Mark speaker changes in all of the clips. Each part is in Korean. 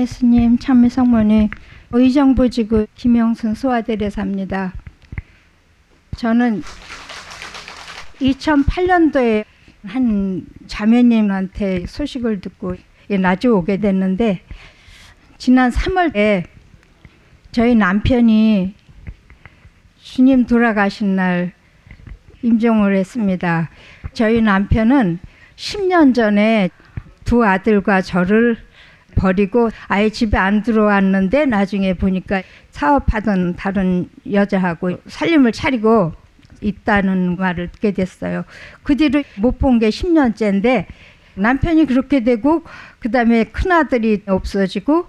Speaker 1: 예수님, 참미성모님, 의정부지구 김영순 소아대례사입니다. 저는 2008년도에 한 자매님한테 소식을 듣고 낮에 오게 됐는데, 지난 3월에 저희 남편이 주님 돌아가신 날 임종을 했습니다. 저희 남편은 10년 전에 두 아들과 저를 버리고 아예 집에 안 들어왔는데, 나중에 보니까 사업하던 다른 여자하고 살림을 차리고 있다는 말을 듣게 됐어요. 그 뒤로 못 본 게 10년째인데 남편이 그렇게 되고, 그 다음에 큰아들이 없어지고,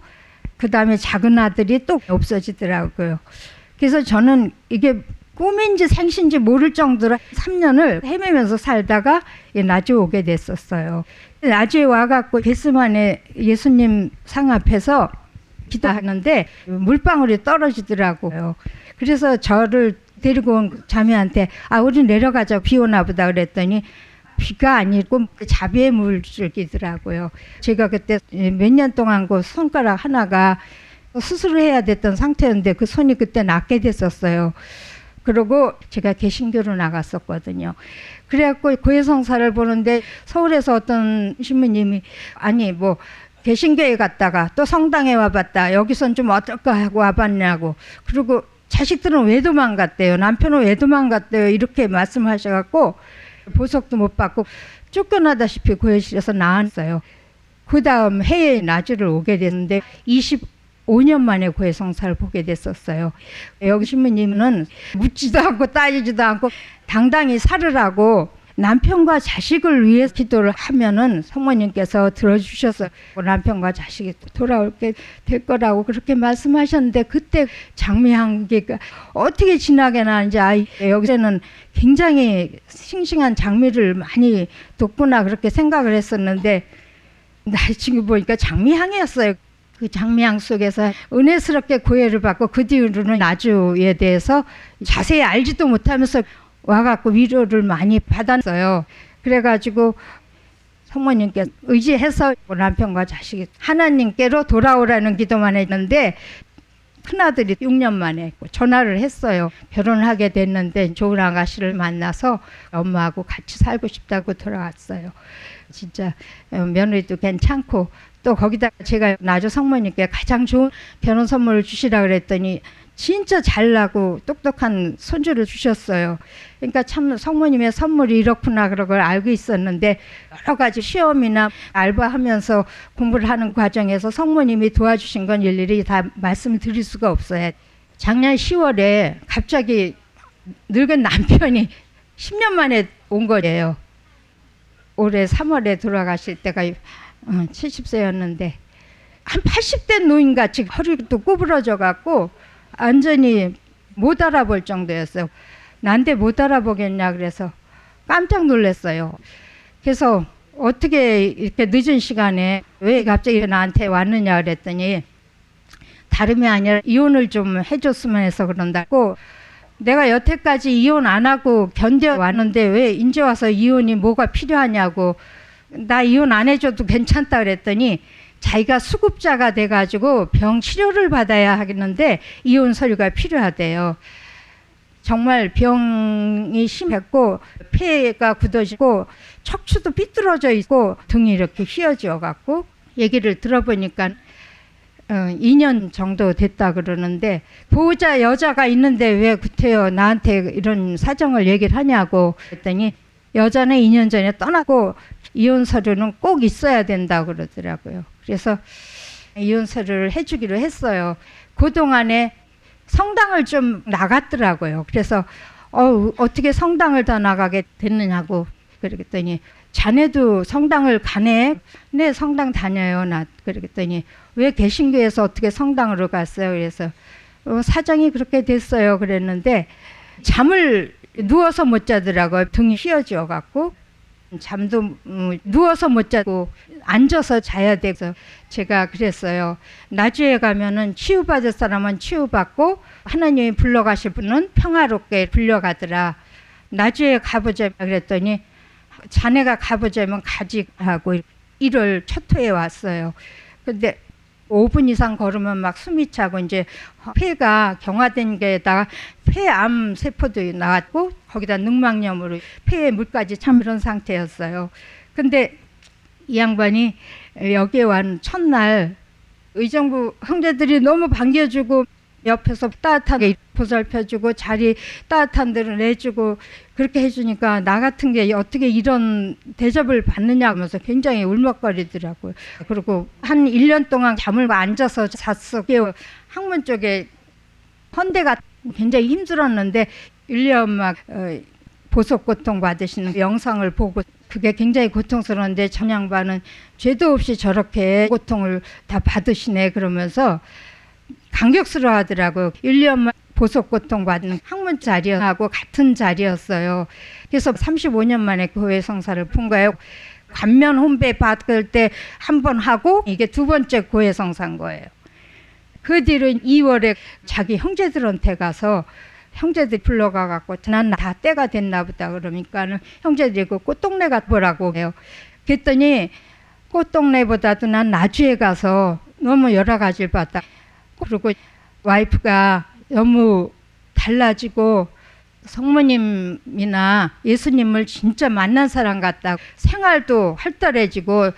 Speaker 1: 그 다음에 작은 아들이 또 없어지더라고요. 그래서 저는 이게 꿈인지 생신지 모를 정도로 3년을 헤매면서 살다가 낮에 오게 됐었어요. 낮에 와갖고 게스만의 예수님 상 앞에서 기도하는데 물방울이 떨어지더라고요. 그래서 저를 데리고 온 자매한테 우리 내려가자, 비 오나 보다 그랬더니 비가 아니고 자비의 물줄기더라고요. 제가 그때 몇 년 동안 그 손가락 하나가 수술을 해야 됐던 상태였는데 그 손이 그때 낫게 됐었어요. 그리고 제가 개신교로 나갔었거든요. 그래갖고 고해성사를 보는데 서울에서 어떤 신부님이 개신교에 갔다가 또 성당에 와봤다, 여기선 좀 어떨까 하고 와봤냐고, 그리고 자식들은 왜 도망갔대요, 남편은 왜 도망갔대요, 이렇게 말씀하셔갖고 보석도 못 받고 쫓겨나다시피 고해실에서 나왔어요. 그 다음 해에 나주를 오게 됐는데 25년 만에 고해성사를 보게 됐었어요. 여기 신부님은 묻지도 않고 따지지도 않고 당당히 살으라고, 남편과 자식을 위해 기도를 하면은 성모님께서 들어주셔서 남편과 자식이 돌아올게 될 거라고 그렇게 말씀하셨는데, 그때 장미향기가 어떻게 진하게 나는지, 여기서는 굉장히 싱싱한 장미를 많이 뒀구나 그렇게 생각을 했었는데, 나이 친구 보니까 장미향이었어요. 그 장미향 속에서 은혜스럽게 고해를 받고, 그 뒤로는 나주에 대해서 자세히 알지도 못하면서 와갖고 위로를 많이 받았어요. 그래가지고 성모님께 의지해서 남편과 자식이 하나님께로 돌아오라는 기도만 했는데, 큰아들이 6년 만에 전화를 했어요. 결혼을 하게 됐는데 좋은 아가씨를 만나서 엄마하고 같이 살고 싶다고 돌아왔어요. 진짜 며느리도 괜찮고, 또 거기다 제가 나주 성모님께 가장 좋은 결혼 선물을 주시라 그랬더니 진짜 잘나고 똑똑한 손주를 주셨어요. 그러니까 참 성모님의 선물이 이렇구나 그런 걸 알고 있었는데, 여러 가지 시험이나 알바하면서 공부를 하는 과정에서 성모님이 도와주신 건 일일이 다 말씀을 드릴 수가 없어요. 작년 10월에 갑자기 늙은 남편이 10년 만에 온 거예요. 올해 3월에 돌아가실 때가 70세였는데 한 80대 노인같이 허리도 구부러져 갖고 완전히 못 알아볼 정도였어요. 난데 못 알아보겠냐 그래서 깜짝 놀랐어요. 그래서 어떻게 이렇게 늦은 시간에 왜 갑자기 나한테 왔느냐 그랬더니, 다름이 아니라 이혼을 좀 해줬으면 해서 그런다고, 내가 여태까지 이혼 안 하고 견뎌왔는데 왜 이제 와서 이혼이 뭐가 필요하냐고, 나 이혼 안 해줘도 괜찮다 그랬더니 자기가 수급자가 돼가지고 병 치료를 받아야 하겠는데 이혼 서류가 필요하대요. 정말 병이 심했고 폐가 굳어지고 척추도 삐뚤어져 있고 등이 이렇게 휘어져 갖고, 얘기를 들어보니까 2년 정도 됐다 그러는데, 보호자 여자가 있는데 왜 구태여 나한테 이런 사정을 얘기를 하냐고 했더니, 여자는 2년 전에 떠나고 이혼 서류는 꼭 있어야 된다고 그러더라고요. 그래서 이혼 서류를 해주기로 했어요. 그동안에 성당을 좀 나갔더라고요. 그래서 어떻게 성당을 다 나가게 됐느냐고 그랬더니, 자네도 성당을 가네? 네, 성당 다녀요. 나 그랬더니, 왜 개신교에서 어떻게 성당으로 갔어요? 그래서 사정이 그렇게 됐어요 그랬는데, 잠을 누워서 못 자더라고요. 등이 휘어져 갖고 잠도 누워서 못 자고 앉아서 자야 돼서 제가 그랬어요. 나주에 가면은 치유받을 사람은 치유받고 하나님이 불러가실 분은 평화롭게 불려가더라. 나주에 가보자 그랬더니, 자네가 가보자면 가지 하고 1월 첫 회에 왔어요. 근데 5분 이상 걸으면 막 숨이 차고 이제 폐가 경화된 게다가 폐암 세포도 나왔고 거기다 늑막염으로 폐에 물까지 참 이런 상태였어요. 근데 이 양반이 여기에 온 첫날 의정부 형제들이 너무 반겨주고 옆에서 따뜻하게 보살펴주고 자리 따뜻한 데로 내주고 그렇게 해주니까 나 같은 게 어떻게 이런 대접을 받느냐 하면서 굉장히 울먹거리더라고요. 그리고 한 1년 동안 잠을 앉아서 잤어요. 항문 쪽에 헌대가 굉장히 힘들었는데 율리 엄마 보석 고통 받으시는 영상을 보고 그게 굉장히 고통스러운데 저 양반은 죄도 없이 저렇게 고통을 다 받으시네 그러면서 감격스러워 하더라고요. 1년 보석 고통 받는 학문 자리하고 같은 자리였어요. 그래서 35년 만에 교회 성사를 푼 거예요. 관면 혼배 받을 때 한 번 하고 이게 두 번째 교회 성사인 거예요. 그 뒤로 2월에 자기 형제들한테 가서 형제들 불러가 갖고 난 다 때가 됐나 보다 그러니까는 형제들이 그 꽃동네 가보라고 해요. 그랬더니 꽃동네보다도 난 나주에 가서 너무 여러 가지를 봤다. 그리고 와이프가 너무 달라지고 성모님이나 예수님을 진짜 만난 사람 같다. 생활도 활달해지고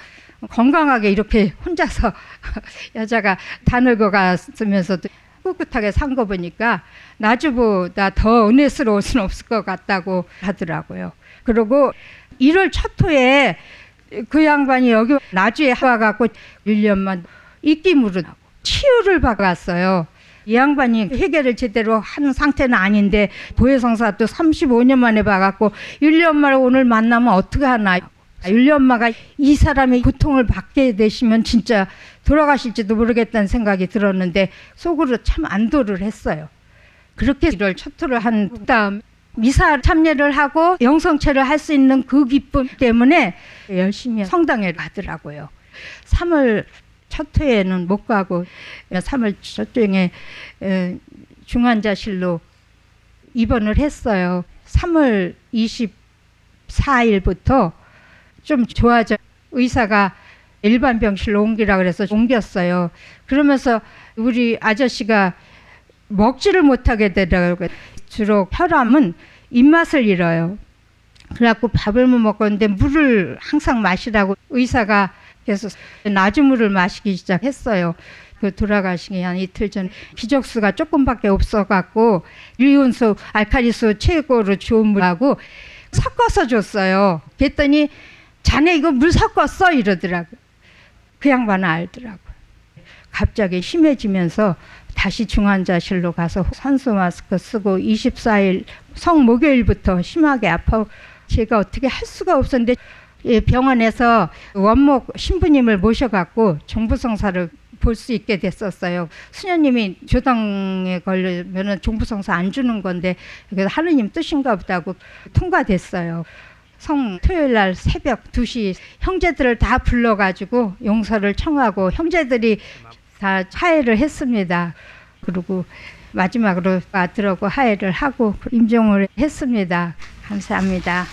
Speaker 1: 건강하게 이렇게 혼자서 여자가 다 늙어갔으면서도 꿋꿋하게 산 거 보니까 나주보다 더 은혜스러울 수는 없을 것 같다고 하더라고요. 그리고 1월 첫 호에 그 양반이 여기 나주에 와갖고 1년만 입김으로 치유를 받았어요. 이 양반이 회개를 제대로 한 상태는 아닌데 보혜성사 또 35년 만에 봐갖고 율리 엄마를 오늘 만나면 어떻게 하나. 율리 엄마가 이 사람이 고통을 받게 되시면 진짜 돌아가실지도 모르겠다는 생각이 들었는데 속으로 참 안도를 했어요. 그렇게 1월 첫 호를 한 다음 미사 참여를 하고 영성체를 할 수 있는 그 기쁨 때문에 열심히 성당에 가더라고요. 3월 첫 회에는 못 가고 3월 첫 주에 중환자실로 입원을 했어요. 3월 24일부터 좀 좋아져 의사가 일반 병실로 옮기라 그래서 옮겼어요. 그러면서 우리 아저씨가 먹지를 못하게 되더라고요. 주로 혈압은 입맛을 잃어요. 그래갖고 밥을 못 먹었는데 물을 항상 마시라고 의사가 그래서 나주물을 마시기 시작했어요. 그 돌아가시기 한 이틀 전에 기적수가 조금밖에 없어갖고 유온수, 알칼리수 최고로 좋은 물하고 섞어서 줬어요. 그랬더니 자네 이거 물 섞었어? 이러더라고요. 그 양반은 알더라고요. 갑자기 심해지면서 다시 중환자실로 가서 산소 마스크 쓰고 24일 성목요일부터 심하게 아파 제가 어떻게 할 수가 없었는데 병원에서 원목 신부님을 모셔갖고 종부성사를 볼 수 있게 됐었어요. 수녀님이 조당에 걸리면 종부성사 안 주는 건데 그래서 하느님 뜻인가 보다고 통과됐어요. 토요일 날 새벽 2시 형제들을 다 불러가지고 용서를 청하고 형제들이 다 하해를 했습니다. 그리고 마지막으로 아들하고 하해를 하고 임종을 했습니다. 감사합니다.